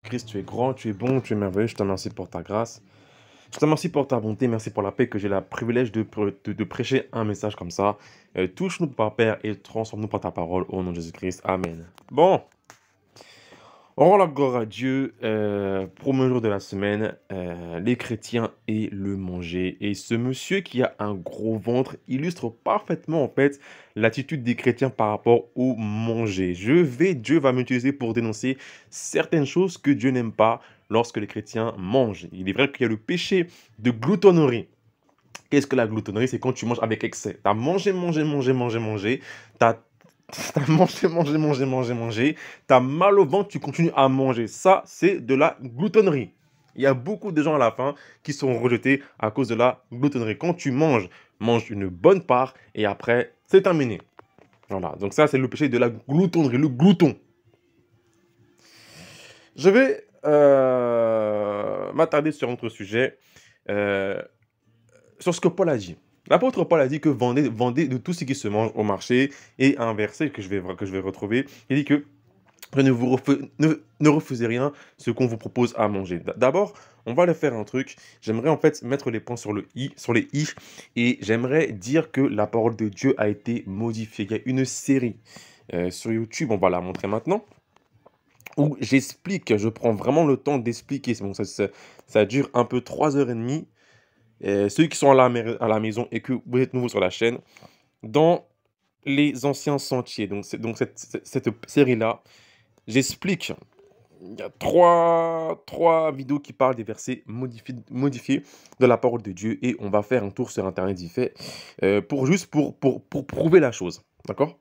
Jésus-Christ, tu es grand, tu es bon, tu es merveilleux. Je te remercie pour ta grâce. Je te remercie pour ta bonté. Merci pour la paix que j'ai le privilège de prêcher un message comme ça. Touche-nous par Père et transforme-nous par ta parole au nom de Jésus-Christ. Amen. Bon. On rend la gloire à Dieu. Premier jour de la semaine, les chrétiens et le manger. Et ce monsieur qui a un gros ventre illustre parfaitement en fait l'attitude des chrétiens par rapport au manger. Dieu va m'utiliser pour dénoncer certaines choses que Dieu n'aime pas lorsque les chrétiens mangent. Il est vrai qu'il y a le péché de gloutonnerie. Qu'est-ce que la gloutonnerie? C'est quand tu manges avec excès. Tu as mangé, mangé, mangé, mangé, mangé. T'as mangé, mangé, mangé, mangé, mangé. T'as mal au ventre, tu continues à manger. Ça, c'est de la gloutonnerie. Il y a beaucoup de gens à la fin qui sont rejetés à cause de la gloutonnerie. Quand tu manges, mange une bonne part et après, c'est terminé. Voilà. Donc ça, c'est le péché de la gloutonnerie, le glouton. Je vais m'attarder sur un autre sujet, sur ce que Paul a dit. L'apôtre Paul a dit que vendez de tout ce qui se mange au marché. Et un verset que je vais retrouver, il dit que ne refusez rien ce qu'on vous propose à manger. D'abord, on va aller faire un truc. J'aimerais en fait mettre les points sur les i, et j'aimerais dire que la parole de Dieu a été modifiée. Il y a une série sur YouTube, on va la montrer maintenant, où j'explique, je prends vraiment le temps d'expliquer. Bon, ça dure un peu 3h30. Ceux qui sont à la maison et que vous êtes nouveau sur la chaîne, dans les anciens sentiers, donc cette série-là, j'explique. Il y a trois vidéos qui parlent des versets modifiés de la parole de Dieu, et on va faire un tour sur Internet vite fait pour prouver la chose. D'accord?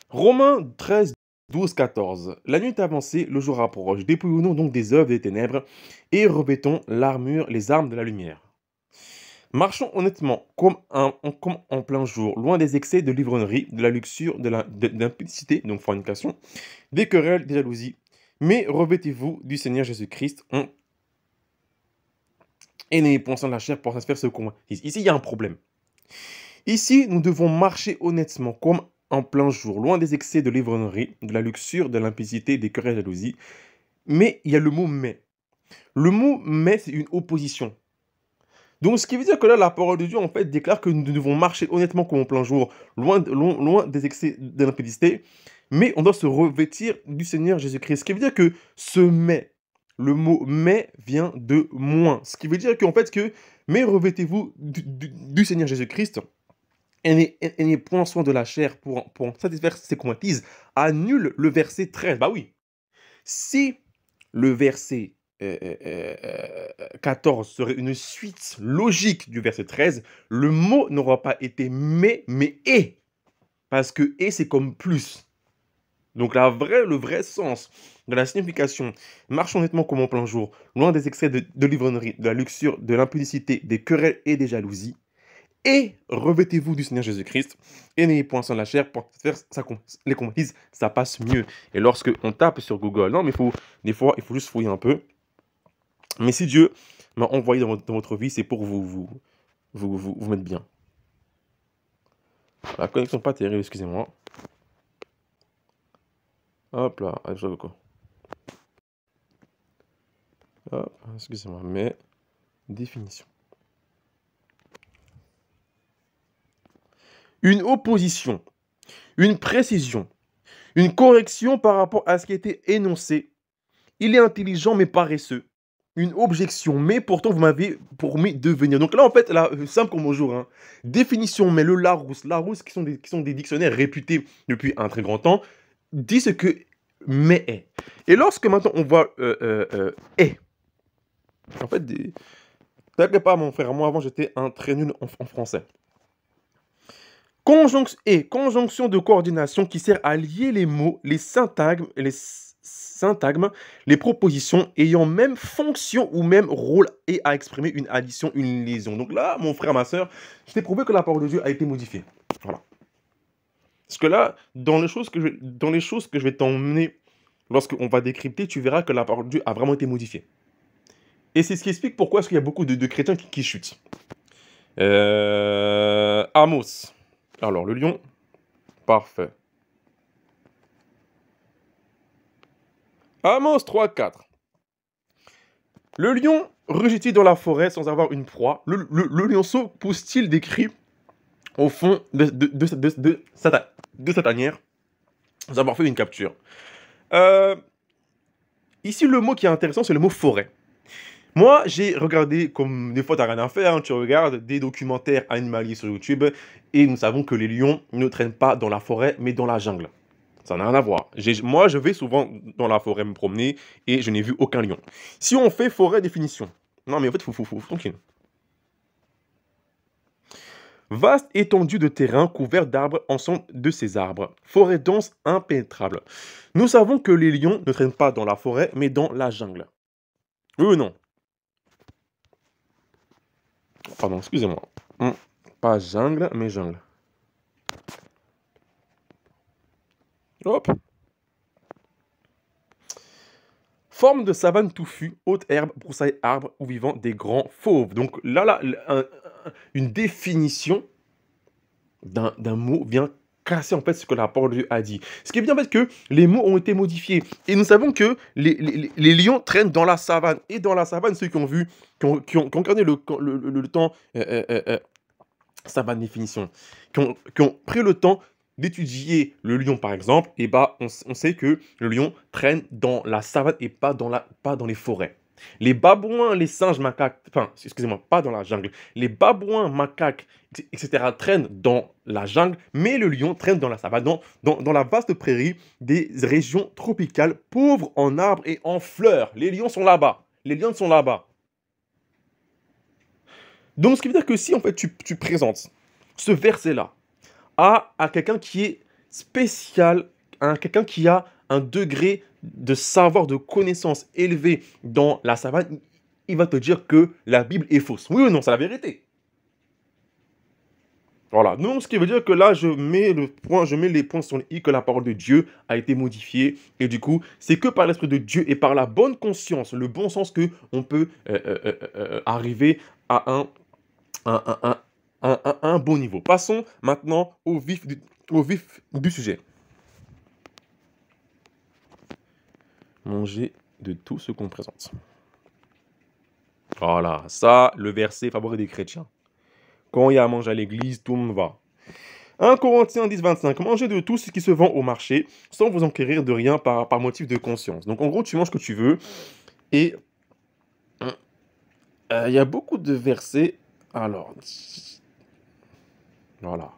Romains 13, 12, 14. La nuit est avancée, le jour approche. Dépouillons-nous donc des œuvres des ténèbres et revêtons l'armure, les armes de la lumière. Marchons honnêtement, comme en plein jour, loin des excès de l'ivrognerie, de la luxure, de l'impudicité, donc fornication, des querelles, des jalousies. Mais revêtez-vous du Seigneur Jésus-Christ et n'ayez point de la chair pour satisfaire ce qu'on dit. Ici, il y a un problème. Ici, nous devons marcher honnêtement, comme en plein jour, loin des excès de l'ivrognerie, de la luxure, de l'impudicité, des querelles, des jalousies. Mais il y a le mot « mais ». Le mot « mais », c'est une opposition. Donc, ce qui veut dire que là, la parole de Dieu, en fait, déclare que nous devons marcher honnêtement comme en plein jour, loin des excès de l'impudicité, mais on doit se revêtir du Seigneur Jésus-Christ. Ce qui veut dire que ce « mais », le mot « mais » vient de « moins ». Ce qui veut dire qu'en fait, mais revêtez-vous du Seigneur Jésus-Christ, et n'ayez point soin de la chair pour satisfaire ses convoitises. Annule le verset 13. Bah oui. Si le verset 14 serait une suite logique du verset 13, le mot n'aura pas été mais et. Parce que et, c'est comme plus. Donc le vrai sens de la signification, marche honnêtement comme en plein jour, loin des excès de l'ivrognerie, de la luxure, de l'impudicité, des querelles et des jalousies, et revêtez-vous du Seigneur Jésus-Christ, et n'ayez point sans la chair pour faire les convoitises, ça passe mieux. Et lorsque on tape sur Google, non mais des fois, il faut juste fouiller un peu. Mais si Dieu m'a envoyé dans votre vie, c'est pour vous mettre bien. La connexion pas terrible, excusez-moi. Hop là, je veux quoi. Hop, excusez-moi, mais définition. Une opposition, une précision, une correction par rapport à ce qui a été énoncé. Il est intelligent mais paresseux. Une objection, mais pourtant vous m'avez promis de venir. Donc là, en fait, là, simple comme bonjour. Hein. Définition, mais le Larousse qui sont des dictionnaires réputés depuis un très grand temps, dit ce que mais est. Et lorsque maintenant on voit est, en fait, t'inquiète pas, mon frère, moi avant j'étais un très nul en français. Conjonction de coordination qui sert à lier les mots, les syntagmes, les propositions ayant même fonction ou même rôle et à exprimer une addition, une liaison. Donc là, mon frère, ma soeur, je t'ai prouvé que la parole de Dieu a été modifiée. Voilà. Parce que là, dans les choses que je vais t'emmener lorsqu'on va décrypter, tu verras que la parole de Dieu a vraiment été modifiée. Et c'est ce qui explique pourquoi est-ce qu'il y a beaucoup de chrétiens qui chutent. Amos. Alors, le lion, parfait. Amos 3:4. Le lion rugit-il dans la forêt sans avoir une proie? Le lionceau pousse-t-il des cris au fond de sa tanière sans avoir fait une capture? Euh, Ici, le mot qui est intéressant, c'est le mot forêt. Moi, j'ai regardé, comme des fois, t'as rien à faire, hein, tu regardes des documentaires animaliers sur YouTube, et nous savons que les lions ne traînent pas dans la forêt, mais dans la jungle. Ça n'a rien à voir. Moi, je vais souvent dans la forêt me promener, et je n'ai vu aucun lion. Si on fait forêt définition, non mais en fait, faut, tranquille. Vaste étendue de terrain couvert d'arbres ensemble de ces arbres. Forêt dense, impénétrable. Nous savons que les lions ne traînent pas dans la forêt, mais dans la jungle. Oui ou non? Pardon, excusez-moi. Pas jungle, mais jungle. Hop. Forme de savane touffue, haute herbe, broussailles, arbres ou vivant des grands fauves. Donc là, une définition d'un mot vient casser en fait ce que la parole de Dieu a dit. Ce qui est bien en fait que les mots ont été modifiés. Et nous savons que les lions traînent dans la savane. Et dans la savane, ceux qui ont vu, qui ont regardé le temps, savane définition, qui ont pris le temps d'étudier le lion par exemple, et bah on sait que le lion traîne dans la savane et pas dans les forêts. Les babouins, les singes, macaques, enfin, excusez-moi, pas dans la jungle. Les babouins, macaques, etc. traînent dans la jungle, mais le lion traîne dans la savane, dans la vaste prairie des régions tropicales, pauvres en arbres et en fleurs. Les lions sont là-bas. Les lions sont là-bas. Donc, ce qui veut dire que si, en fait, tu présentes ce verset-là à quelqu'un qui est spécial, à quelqu'un qui a un degré de savoir, de connaissance élevé dans la savane, il va te dire que la Bible est fausse. Oui ou non, c'est la vérité. Voilà, donc ce qui veut dire que là, je mets les points sur les i, que la parole de Dieu a été modifiée. Et du coup, c'est que par l'Esprit de Dieu et par la bonne conscience, le bon sens, que on peut arriver à un bon niveau. Passons maintenant au vif du sujet. Manger de tout ce qu'on présente. Voilà, ça, le verset favori des chrétiens. Quand il y a à manger à l'église, tout le monde va. 1 Corinthiens 10, 25. Mangez de tout ce qui se vend au marché, sans vous enquérir de rien par motif de conscience. Donc en gros, tu manges ce que tu veux. Et il y a beaucoup de versets. Alors, voilà.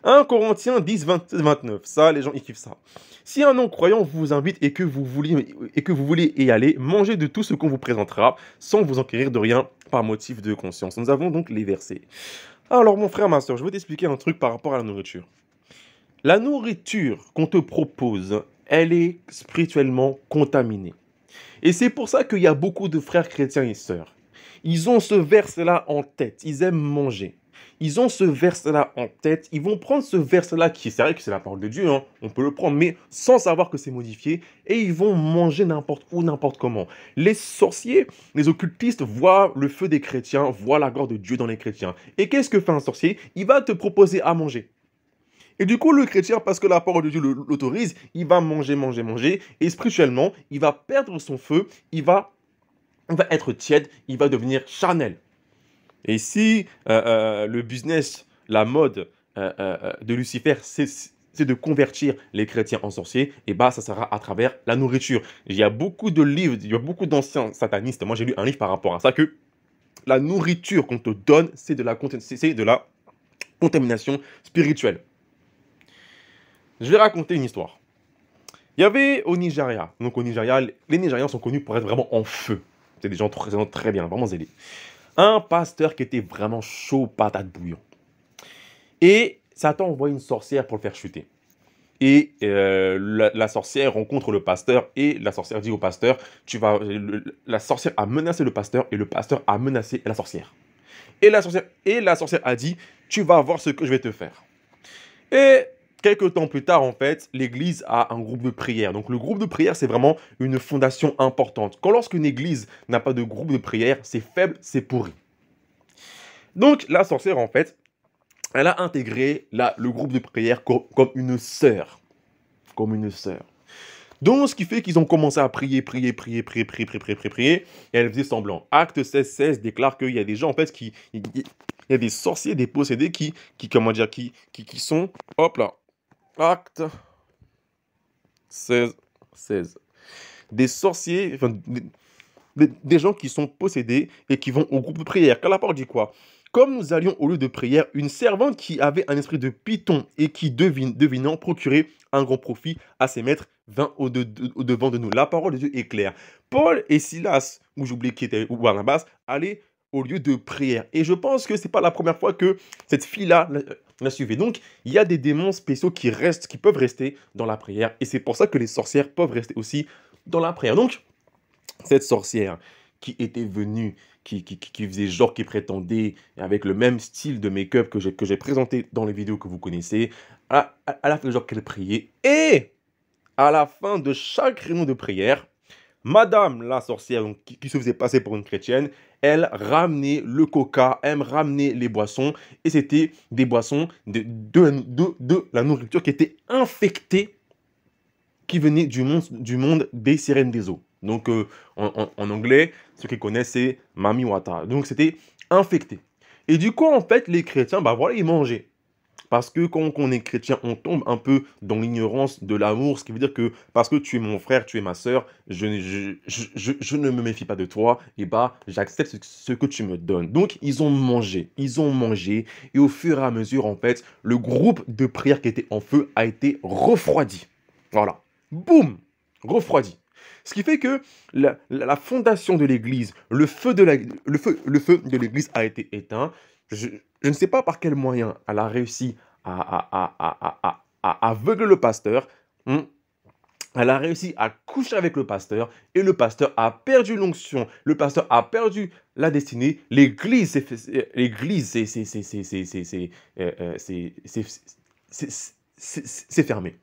1 Corinthiens 10, 29. Ça, les gens, ils kiffent ça. Si un non-croyant vous invite et que vous voulez y aller, mangez de tout ce qu'on vous présentera, sans vous enquérir de rien par motif de conscience. Nous avons donc les versets. Alors, mon frère, ma soeur, je vais t'expliquer un truc par rapport à la nourriture. La nourriture qu'on te propose, elle est spirituellement contaminée. Et c'est pour ça qu'il y a beaucoup de frères chrétiens et sœurs. Ils ont ce verset-là en tête. Ils aiment manger. Ils ont ce verset-là en tête. Ils vont prendre ce verset-là, qui c'est vrai que c'est la parole de Dieu, hein, on peut le prendre, mais sans savoir que c'est modifié. Et ils vont manger n'importe où, n'importe comment. Les sorciers, les occultistes voient le feu des chrétiens, voient la gloire de Dieu dans les chrétiens. Et qu'est-ce que fait un sorcier? Il va te proposer à manger. Et du coup, le chrétien, parce que la parole de Dieu l'autorise, il va manger, manger, manger. Et spirituellement, il va perdre son feu, il va être tiède, il va devenir charnel. Et si le business, la mode de Lucifer, c'est de convertir les chrétiens en sorciers, et bah ça sera à travers la nourriture. Il y a beaucoup de livres, il y a beaucoup d'anciens satanistes. Moi, j'ai lu un livre par rapport à ça, que la nourriture qu'on te donne, c'est de la contamination spirituelle. Je vais raconter une histoire. Il y avait au Nigeria, donc au Nigeria, les Nigérians sont connus pour être vraiment en feu. C'est des gens très bien, vraiment zélés. Un pasteur qui était vraiment chaud, patate bouillon. Et Satan envoie une sorcière pour le faire chuter. Et la sorcière rencontre le pasteur, et la sorcière dit au pasteur, la sorcière a menacé le pasteur, et le pasteur a menacé la sorcière. Et la sorcière a dit, tu vas voir ce que je vais te faire. Et quelques temps plus tard, en fait, l'église a un groupe de prière. Donc le groupe de prière, c'est vraiment une fondation importante. Lorsqu'une église n'a pas de groupe de prière, c'est faible, c'est pourri. Donc la sorcière, en fait, elle a intégré le groupe de prière comme une sœur. Comme une sœur. Donc, ce qui fait qu'ils ont commencé à prier, prier, prier, prier, prier, prier, prier, prier, prier, et elle faisait semblant. Acte 16 déclare qu'il y a des gens, en fait, il y a des sorciers, des possédés comment dire, qui sont, hop là, acte 16. Des sorciers, enfin, des gens qui sont possédés et qui vont au groupe de prière. Car la parole dit quoi? Comme nous allions au lieu de prière, une servante qui avait un esprit de python et qui, devinant, procurait un grand profit à ses maîtres, vint au-devant de nous. La parole de Dieu est claire. Paul et Silas, ou j'oublie qui était, ou Barnabas, allaient au lieu de prière. Et je pense que c'est pas la première fois que cette fille-là la suivait. Donc, il y a des démons spéciaux qui restent, qui peuvent rester dans la prière. Et c'est pour ça que les sorcières peuvent rester aussi dans la prière. Donc, cette sorcière qui était venue, qui faisait genre, qui prétendait, avec le même style de make-up que j'ai présenté dans les vidéos que vous connaissez, elle a fait genre qu'elle priait. Et à la fin de chaque réunion de prière, Madame la sorcière, donc, qui se faisait passer pour une chrétienne, elle ramenait le coca, elle ramenait les boissons, et c'était des boissons de la nourriture qui était infectée, qui venait du monde des sirènes des eaux. Donc, en anglais, ceux qui connaissent, c'est Mami Wata. Donc, c'était infecté. Et du coup, en fait, les chrétiens, bah voilà, ils mangeaient. Parce que quand on est chrétien, on tombe un peu dans l'ignorance de l'amour, ce qui veut dire que parce que tu es mon frère, tu es ma sœur, je ne me méfie pas de toi, et bah j'accepte ce que tu me donnes. Donc ils ont mangé, et au fur et à mesure, en fait, le groupe de prière qui était en feu a été refroidi. Voilà. Boum! Refroidi. Ce qui fait que la fondation de l'église, le feu de l'église a été éteint. Je ne sais pas par quel moyen elle a réussi à aveugler le pasteur. Elle a réussi à coucher avec le pasteur et le pasteur a perdu l'onction. Le pasteur a perdu la destinée. L'église s'est fermée.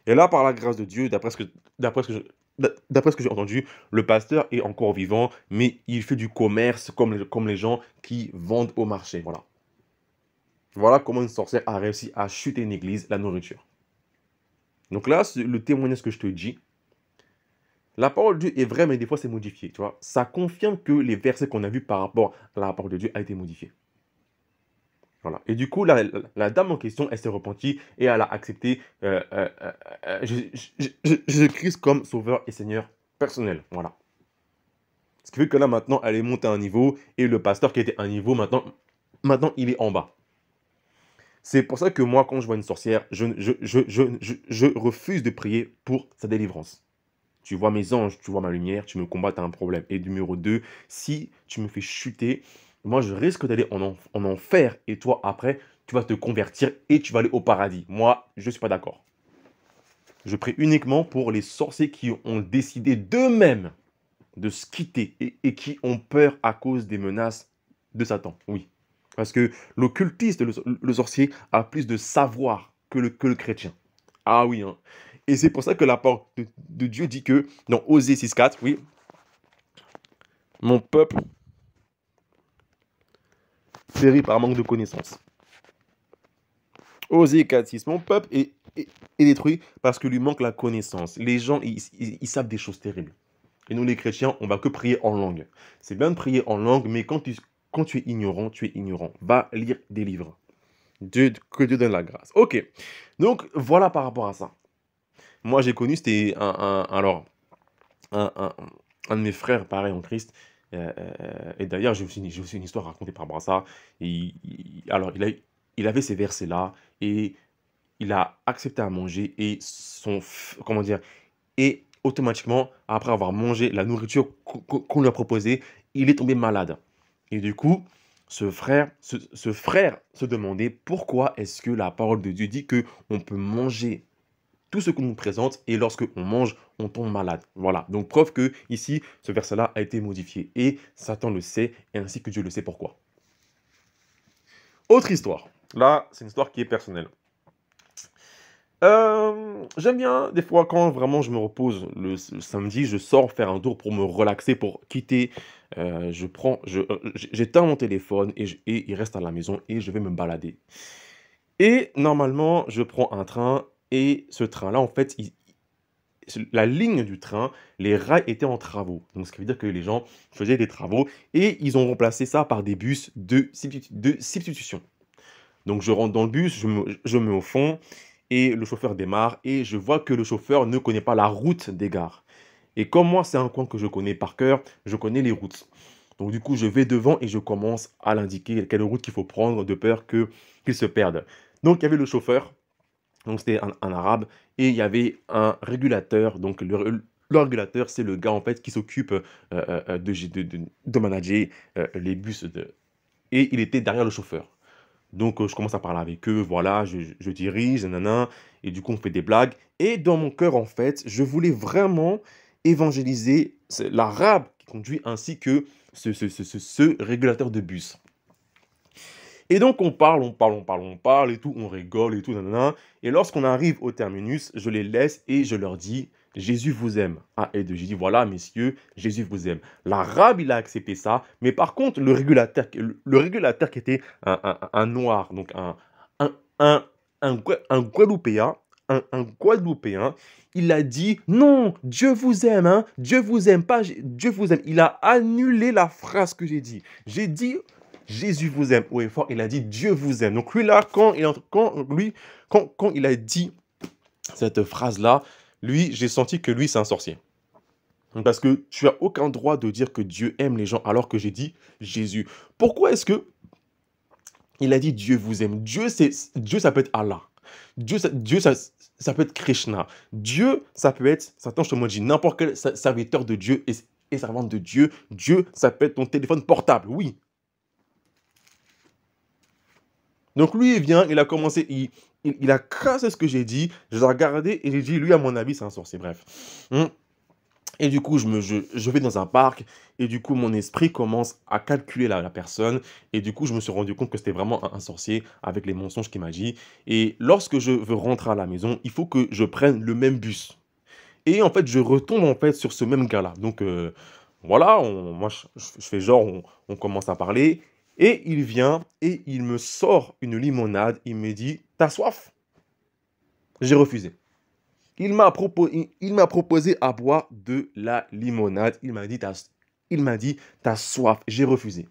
Et là, par la grâce de Dieu, d'après ce que j'ai entendu, le pasteur est encore vivant, mais il fait du commerce comme les gens qui vendent au marché. Voilà. Voilà comment une sorcière a réussi à chuter une église, la nourriture. Donc là, le témoignage que je te dis, la parole de Dieu est vraie, mais des fois c'est modifié. Tu vois, ça confirme que les versets qu'on a vus par rapport à la parole de Dieu a été modifié. Voilà. Et du coup, la dame en question, elle s'est repentie et elle a accepté Jésus-Christ comme sauveur et seigneur personnel. Voilà. Ce qui fait que là, maintenant, elle est montée à un niveau et le pasteur qui était à un niveau, maintenant il est en bas. C'est pour ça que moi, quand je vois une sorcière, je refuse de prier pour sa délivrance. Tu vois mes anges, tu vois ma lumière, tu me combats, tu as un problème. Et numéro 2, si tu me fais chuter, moi je risque d'aller en enfer. Et toi, après, tu vas te convertir et tu vas aller au paradis. Moi, je ne suis pas d'accord. Je prie uniquement pour les sorciers qui ont décidé d'eux-mêmes de se quitter et qui ont peur à cause des menaces de Satan. Oui. Parce que l'occultiste, le sorcier, a plus de savoir que le chrétien. Ah oui, hein. Et c'est pour ça que la parole de Dieu dit que, dans Osée 6,4, oui, mon peuple périt par manque de connaissance. Osée 4,6, mon peuple est détruit parce que lui manque la connaissance. Les gens, ils savent des choses terribles. Et nous, les chrétiens, on va que prier en langue. C'est bien de prier en langue, mais quand tu es ignorant, tu es ignorant. Va lire des livres. Que Dieu donne la grâce. Ok. Donc, voilà par rapport à ça. Moi, j'ai connu, c'était un de mes frères, pareil, en Christ. Et d'ailleurs, j'ai aussi une histoire racontée par rapport à ça. Alors, il avait ces versets-là et il a accepté à manger et comment dire, et automatiquement, après avoir mangé la nourriture qu'on lui a proposée, il est tombé malade. Et du coup, ce frère se demandait pourquoi est-ce que la parole de Dieu dit que on peut manger tout ce qu'on nous présente et lorsque on mange, on tombe malade. Voilà. Donc preuve que ici, ce verset-là a été modifié et Satan le sait et ainsi que Dieu le sait pourquoi. Autre histoire. Là, c'est une histoire qui est personnelle. J'aime bien, des fois, quand vraiment je me repose le samedi, je sors faire un tour pour me relaxer, pour quitter. J'éteins mon téléphone et il reste à la maison et je vais me balader. Et normalement, je prends un train et ce train-là, en fait, la ligne du train, les rails étaient en travaux. Donc, ce qui veut dire que les gens faisaient des travaux et ils ont remplacé ça par des bus de substitution. Donc, je rentre dans le bus, je me mets au fond et le chauffeur démarre et je vois que le chauffeur ne connaît pas la route des gares. Et comme moi, c'est un coin que je connais par cœur, je connais les routes. Donc, du coup, je vais devant et je commence à l'indiquer quelle route qu'il faut prendre de peur qu'il se perde. Donc, il y avait le chauffeur, donc c'était un arabe, et il y avait un régulateur. Donc, le régulateur, c'est le gars en fait qui s'occupe de manager les bus. Et il était derrière le chauffeur. Donc, je commence à parler avec eux, voilà, je dirige, nanana, et du coup, on fait des blagues. Et dans mon cœur, en fait, je voulais vraiment évangéliser l'arabe qui conduit ainsi que ce régulateur de bus. Et donc, on parle et tout, on rigole et tout, nanana. Et lorsqu'on arrive au terminus, je les laisse et je leur dis, Jésus vous aime. Ah, et j'ai dit, voilà, messieurs, Jésus vous aime. L'arabe, il a accepté ça, mais par contre, le régulateur qui était un noir, donc un, un, un Guadeloupéen, un Guadeloupéen, il a dit, non, Dieu vous aime, hein, Dieu vous aime, pas Dieu vous aime. Il a annulé la phrase que j'ai dit. J'ai dit, Jésus vous aime haut et fort, il a dit Dieu vous aime. Donc lui là, quand il a dit cette phrase-là, lui, j'ai senti que lui, c'est un sorcier. Parce que tu as aucun droit de dire que Dieu aime les gens alors que j'ai dit Jésus. Pourquoi est-ce que il a dit Dieu vous aime? Dieu, ça peut être Allah. Dieu, ça peut être Krishna. Dieu, ça peut être, Satan, je te dis, n'importe quel serviteur de Dieu et servante de Dieu. Dieu, ça peut être ton téléphone portable, oui. Donc lui, il vient, il a commencé, il a cassé ce que j'ai dit, je l'ai regardé et j'ai dit, lui, à mon avis, c'est un sorcier, bref. Et du coup, je vais dans un parc et du coup, mon esprit commence à calculer la personne. Et du coup, je me suis rendu compte que c'était vraiment un sorcier avec les mensonges qu'il m'a dit. Et lorsque je veux rentrer à la maison, il faut que je prenne le même bus. Et en fait, je retombe en fait sur ce même gars-là. Donc voilà, moi je fais genre, on commence à parler. Et il vient et il me sort une limonade. Il me dit, t'as soif? J'ai refusé. Il m'a proposé à boire de la limonade. Il m'a dit, t'as soif? J'ai refusé.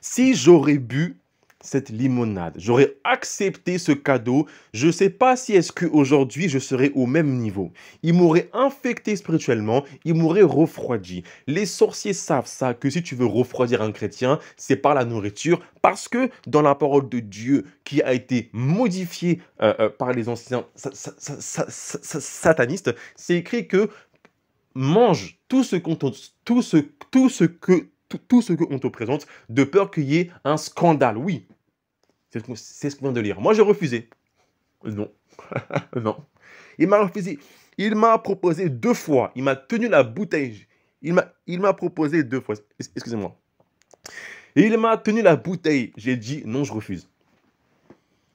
Si j'aurais bu cette limonade, j'aurais accepté ce cadeau, je ne sais pas si est-ce qu'aujourd'hui je serais au même niveau. Il m'aurait infecté spirituellement, il m'aurait refroidi. Les sorciers savent ça, que si tu veux refroidir un chrétien, c'est par la nourriture, parce que dans la parole de Dieu qui a été modifiée par les anciens satanistes, c'est écrit que mange tout ce qu'on te présente, de peur qu'il y ait un scandale. Oui, c'est ce qu'on vient de lire. Moi, j'ai refusé. Non, non. Il m'a refusé. Il m'a proposé 2 fois. Il m'a tenu la bouteille. Il m'a proposé 2 fois. Excusez-moi. Et il m'a tenu la bouteille. J'ai dit non, je refuse.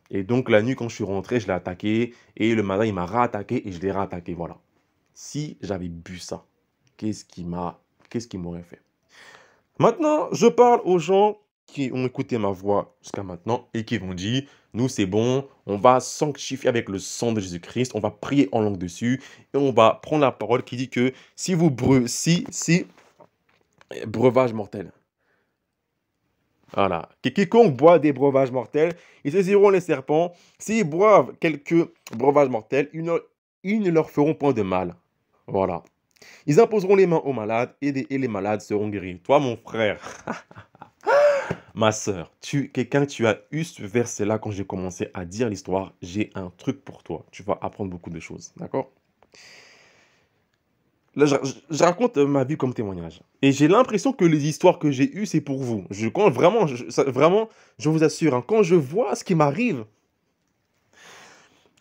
Et donc, la nuit, quand je suis rentré, je l'ai attaqué. Et le matin, il m'a réattaqué et je l'ai réattaqué. Voilà. Si j'avais bu ça, qu'est-ce qui m'aurait fait? Maintenant, je parle aux gens qui ont écouté ma voix jusqu'à maintenant et qui vont dire, nous c'est bon, on va sanctifier avec le sang de Jésus-Christ, on va prier en langue dessus et on va prendre la parole qui dit que si vous breuvage mortel. Voilà. Quiconque boit des breuvages mortels, ils saisiront les serpents. S'ils boivent quelques breuvages mortels, ils ne leur feront point de mal. Voilà. Ils imposeront les mains aux malades et les malades seront guéris. Toi, mon frère, ma sœur, tu as eu ce verset-là quand j'ai commencé à dire l'histoire. J'ai un truc pour toi. Tu vas apprendre beaucoup de choses. D'accord? Là, je raconte ma vie comme témoignage. Et j'ai l'impression que les histoires que j'ai eues, c'est pour vous. Vraiment, vraiment, je vous assure, hein, quand je vois ce qui m'arrive,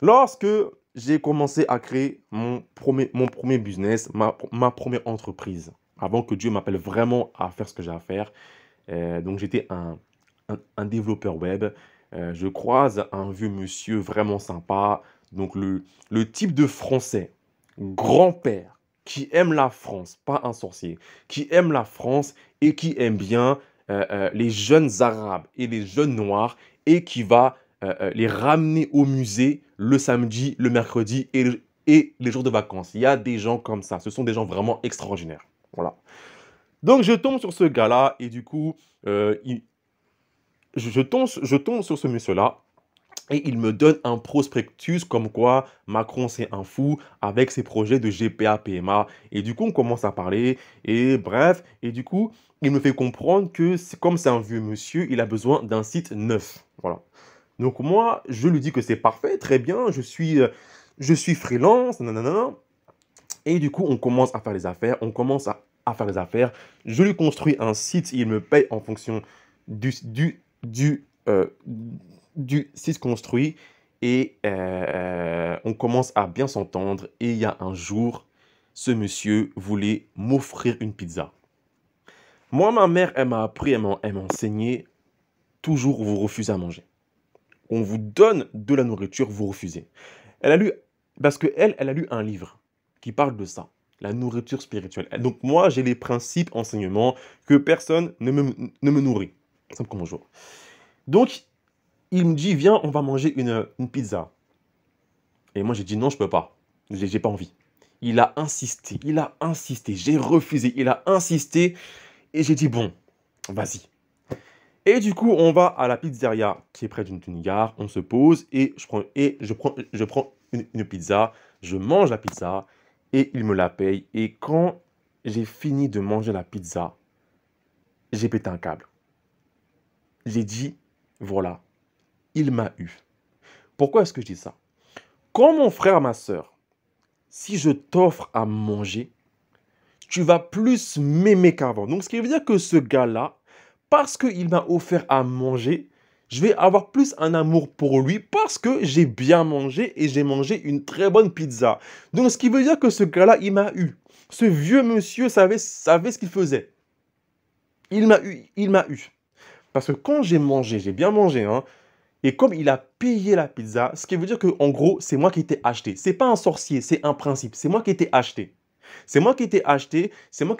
lorsque j'ai commencé à créer mon premier business, ma première entreprise, avant que Dieu m'appelle vraiment à faire ce que j'ai à faire, donc j'étais un développeur web. Je croise un vieux monsieur vraiment sympa, donc le type de Français, grand-père, qui aime la France, pas un sorcier, qui aime la France et qui aime bien les jeunes arabes et les jeunes noirs et qui va les ramener au musée le samedi, le mercredi et les jours de vacances. Il y a des gens comme ça. Ce sont des gens vraiment extraordinaires. Voilà. Donc, je tombe sur ce gars-là et du coup, je tombe sur ce monsieur-là et il me donne un prospectus comme quoi Macron c'est un fou avec ses projets de GPA PMA. Et du coup, on commence à parler et bref, et du coup, il me fait comprendre que comme c'est un vieux monsieur, il a besoin d'un site neuf. Voilà. Donc moi, je lui dis que c'est parfait, très bien, je suis freelance, nanana. Et du coup, on commence à faire les affaires, à faire les affaires. Je lui construis un site, il me paye en fonction du, du, du, euh, du site construit. Et on commence à bien s'entendre. Et il y a un jour, ce monsieur voulait m'offrir une pizza. Moi, ma mère, elle m'a appris, elle m'a enseigné, toujours vous refusez à manger. On vous donne de la nourriture, vous refusez. Elle a lu, parce qu'elle, elle a lu un livre qui parle de ça, la nourriture spirituelle. Donc moi, j'ai les principes, enseignements, que personne ne me nourrit. Simple comme bonjour. Donc, il me dit, viens, on va manger une pizza. Et moi, j'ai dit, non, je peux pas. J'ai pas envie. Il a insisté, j'ai refusé, il a insisté, et j'ai dit, bon, vas-y. Et du coup, on va à la pizzeria qui est près d'une gare, on se pose et je prends une pizza, je mange la pizza et il me la paye. Et quand j'ai fini de manger la pizza, j'ai pété un câble. J'ai dit, voilà, il m'a eu. Pourquoi est-ce que je dis ça? Quand mon frère, ma soeur, si je t'offre à manger, tu vas plus m'aimer qu'avant. Donc, ce qui veut dire que ce gars-là, parce qu'il m'a offert à manger, je vais avoir plus un amour pour lui parce que j'ai bien mangé et j'ai mangé une très bonne pizza. Donc, ce qui veut dire que ce gars-là, il m'a eu. Ce vieux monsieur savait ce qu'il faisait. Il m'a eu, il m'a eu. Parce que quand j'ai mangé, j'ai bien mangé, hein, et comme il a payé la pizza, ce qui veut dire que en gros, c'est moi qui ai été acheté. C'est pas un sorcier, c'est un principe. C'est moi qui ai été acheté. C'est moi qui ai été acheté, c'est moi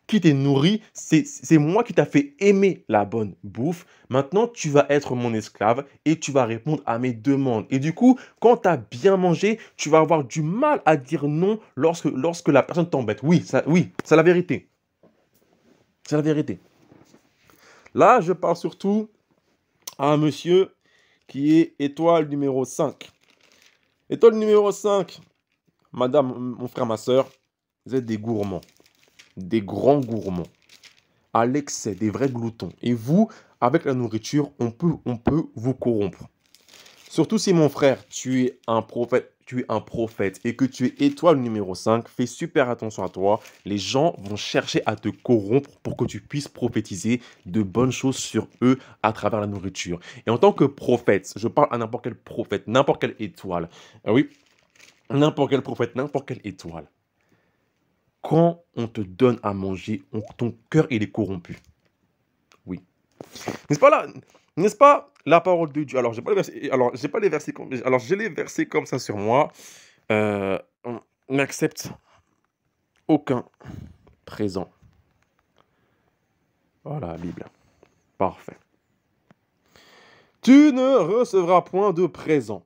qui t'ai nourri, c'est moi qui t'a fait aimer la bonne bouffe. Maintenant, tu vas être mon esclave et tu vas répondre à mes demandes. Et du coup, quand tu as bien mangé, tu vas avoir du mal à dire non lorsque la personne t'embête. Oui, c'est la vérité. C'est la vérité. Là, je parle surtout à un monsieur qui est étoile numéro 5. Étoile numéro 5, madame, mon frère, ma soeur, vous êtes des gourmands, des grands gourmands, à l'excès, des vrais gloutons. Et vous, avec la nourriture, on peut vous corrompre. Surtout si mon frère, tu es un prophète et que tu es étoile numéro 5, fais super attention à toi. Les gens vont chercher à te corrompre pour que tu puisses prophétiser de bonnes choses sur eux à travers la nourriture. Et en tant que prophète, je parle à n'importe quel prophète, n'importe quelle étoile. Ah oui, n'importe quel prophète, n'importe quelle étoile. Quand on te donne à manger, ton cœur, il est corrompu. Oui. N'est-ce pas là? N'est-ce pas la parole de Dieu? Alors, j'ai pas les versets, j'ai pas les versets alors j'ai les versets comme ça sur moi. On n'accepte aucun présent. Voilà, la Bible. Parfait. Tu ne recevras point de présent,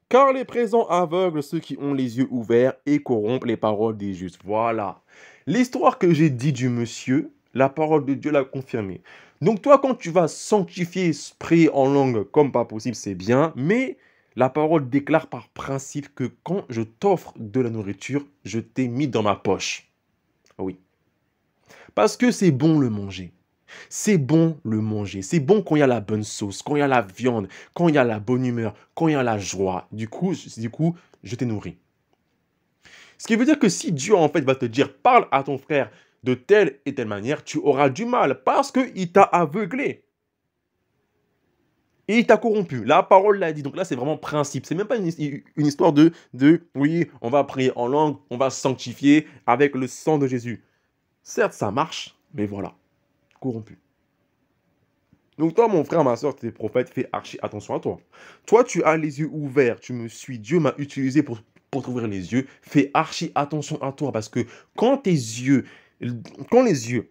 car les présents aveuglent ceux qui ont les yeux ouverts et corrompent les paroles des justes. Voilà. L'histoire que j'ai dit du monsieur, la parole de Dieu l'a confirmée. Donc toi, quand tu vas sanctifier, prier en langue comme pas possible, c'est bien, mais la parole déclare par principe que quand je t'offre de la nourriture, je t'ai mis dans ma poche. Oui. Parce que c'est bon le manger. C'est bon le manger. C'est bon quand il y a la bonne sauce, quand il y a la viande, quand il y a la bonne humeur, quand il y a la joie. Du coup, je t'ai nourri. Ce qui veut dire que si Dieu, en fait, va te dire, parle à ton frère de telle et telle manière, tu auras du mal parce qu'il t'a aveuglé. Et il t'a corrompu. La parole l'a dit. Donc là, c'est vraiment principe. C'est même pas une histoire oui, on va prier en langue, on va sanctifier avec le sang de Jésus. Certes, ça marche, mais voilà, corrompu. Donc toi, mon frère, ma soeur, tu es prophète, fais archi attention à toi. Toi, tu as les yeux ouverts, tu me suis, Dieu m'a utilisé pour t'ouvrir les yeux. Fais archi attention à toi parce que quand quand les yeux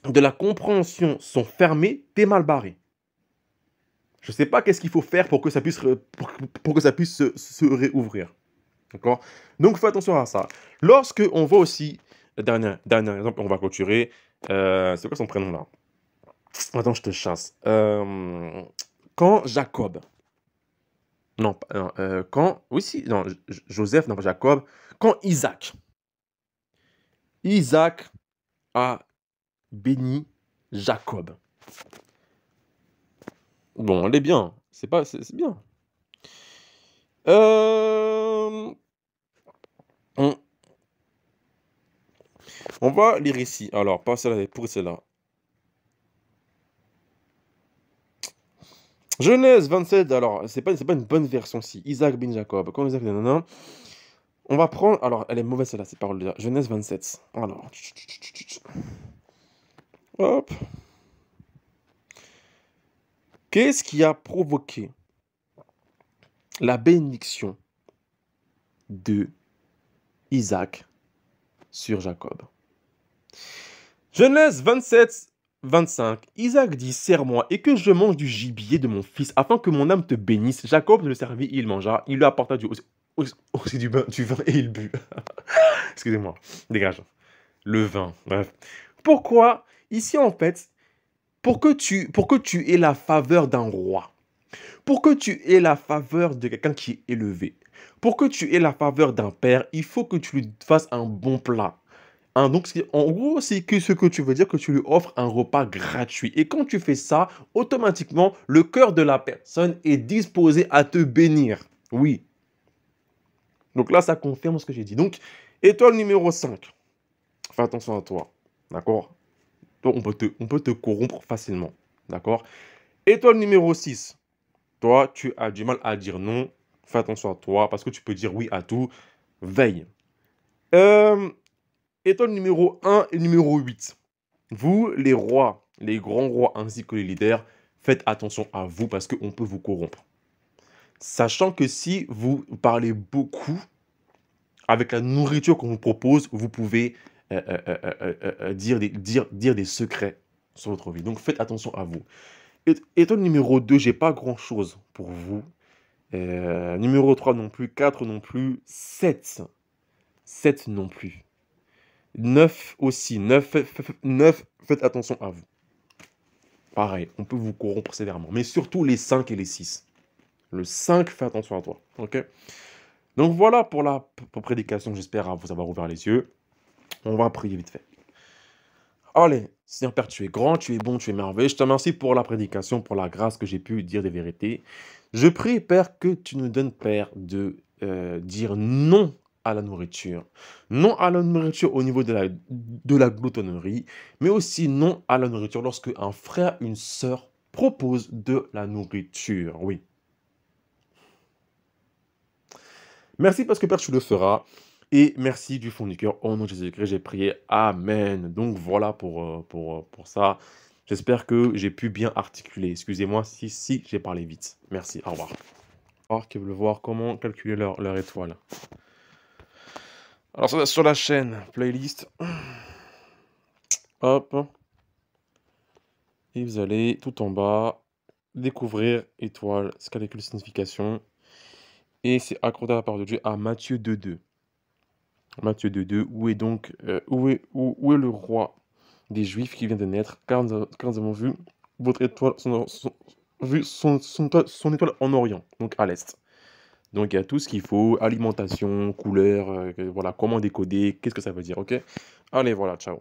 de la compréhension sont fermés, t'es mal barré. Je ne sais pas qu'est-ce qu'il faut faire pour que ça puisse, pour que ça puisse se réouvrir. D'accord? Donc fais attention à ça. Lorsque on voit aussi, dernier exemple, on va clôturer. C'est quoi son prénom là? Attends, je te chasse. Quand Jacob, non, non, quand, oui, si, non, Joseph, non, pas Jacob, quand Isaac a béni Jacob. Bon, elle est bien, c'est pas, c'est bien. Euh, on, on va lire ici. Alors, pas celle-là, pour celle-là. Genèse 27, alors, c'est pas une bonne version si. Isaac ben Jacob. Quand Isaac, nanana. On va prendre, alors, elle est mauvaise celle-là, ces paroles-là. Genèse 27. Alors, hop. Qu'est-ce qui a provoqué la bénédiction de Isaac sur Jacob? Genèse 27, 25. Isaac dit: serre-moi et que je mange du gibier de mon fils, afin que mon âme te bénisse. Jacob le servit, il mangea. Il lui apporta aussi du vin et il but. Excusez-moi, dégage. Le vin, bref. Pourquoi? Ici, en fait, pour que tu aies la faveur d'un roi, pour que tu aies la faveur de quelqu'un qui est élevé, pour que tu aies la faveur d'un père, il faut que tu lui fasses un bon plat. Hein, donc, en gros, c'est que ce que tu veux dire, que tu lui offres un repas gratuit. Et quand tu fais ça, automatiquement, le cœur de la personne est disposé à te bénir. Oui. Donc là, ça confirme ce que j'ai dit. Donc, étoile numéro 5. Fais attention à toi. D'accord? Donc, on peut te corrompre facilement. D'accord? Étoile numéro 6. Toi, tu as du mal à dire non. Fais attention à toi parce que tu peux dire oui à tout. Veille. Euh, Étoile numéro 1 et numéro 8. Vous, les rois, les grands rois ainsi que les leaders, faites attention à vous parce qu'on peut vous corrompre. Sachant que si vous parlez beaucoup, avec la nourriture qu'on vous propose, vous pouvez dire des secrets sur votre vie. Donc faites attention à vous. Étoile numéro 2, j'ai pas grand-chose pour vous. Numéro 3 non plus, 4 non plus, 7. 7 non plus. 9 aussi. 9, faites attention à vous. Pareil, on peut vous corrompre sévèrement. Mais surtout les 5 et les 6. Le 5, fais attention à toi. Ok? Donc voilà pour la prédication. J'espère vous avoir ouvert les yeux. On va prier vite fait. Allez, Seigneur Père, tu es grand, tu es bon, tu es merveilleux. Je te remercie pour la prédication, pour la grâce que j'ai pu dire des vérités. Je prie, Père, que tu nous donnes, Père, de dire non à la nourriture. Non à la nourriture au niveau de la gloutonnerie, mais aussi non à la nourriture lorsque un frère, une sœur propose de la nourriture. Oui. Merci parce que Père, tu le feras. Et merci du fond du cœur. Au nom de Jésus-Christ, j'ai prié. Amen. Donc voilà pour ça. J'espère que j'ai pu bien articuler. Excusez-moi si j'ai parlé vite. Merci. Au revoir. Alors, qui veulent voir comment calculer leur étoile. Alors, sur la chaîne, playlist. Hop. Et vous allez tout en bas découvrir étoile, ce qu'a de signification. Et c'est accordé à la part de Dieu à Matthieu 2,2. Matthieu 2,2, où est donc où est le roi des Juifs qui vient de naître, car nous avons vu votre étoile, vu son étoile en Orient, donc à l'Est. Donc il y a tout ce qu'il faut, alimentation, couleur, voilà, comment décoder, qu'est-ce que ça veut dire, ok? Allez, voilà, ciao.